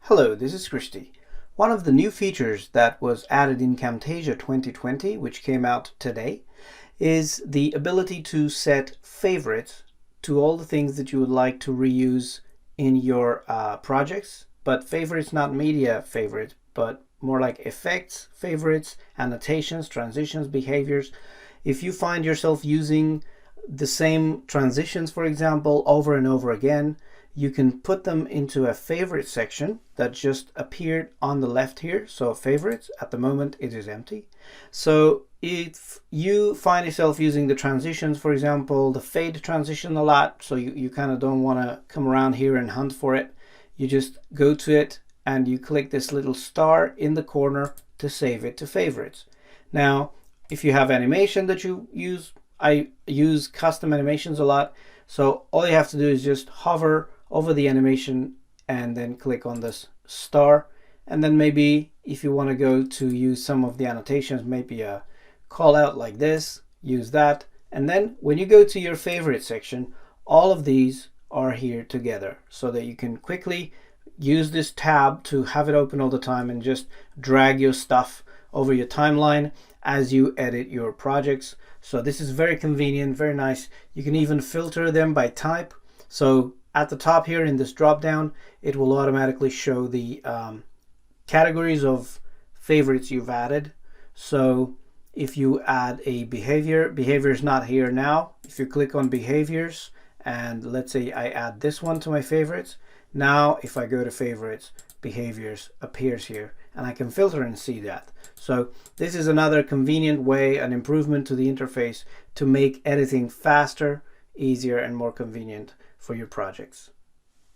Hello, this is Christy. One of the new features that was added in Camtasia 2020, which came out today, is the ability to set favorites to all the things that you would like to reuse in your projects. But favorites, not media favorites, but more like effects, favorites, annotations, transitions, behaviors. If you find yourself using the same transitions, for example, over and over again, you can put them into a favorite section that just appeared on the left here. So favorites, at the moment it is empty. So if you find yourself using the transitions, for example, the fade transition a lot, so you kind of don't want to come around here and hunt for it, you just go to it and you click this little star in the corner to save it to favorites. Now, if you have animation that you use, I use custom animations a lot. So all you have to do is just hover over the animation and then click on this star. And then maybe if you want to go to use some of the annotations, maybe a call out like this, use that. And then when you go to your favorite section, all of these are here together so that you can quickly use this tab to have it open all the time and just drag your stuff over your timeline as you edit your projects. So this is very convenient, very nice. You can even filter them by type. So at the top here in this drop down, it will automatically show the categories of favorites you've added. So if you add a behavior is not here now. If you click on behaviors and let's say I add this one to my favorites, now if I go to favorites, behaviors appears here and I can filter and see that. So this is another convenient way, an improvement to the interface to make editing faster, easier, and more convenient for your projects.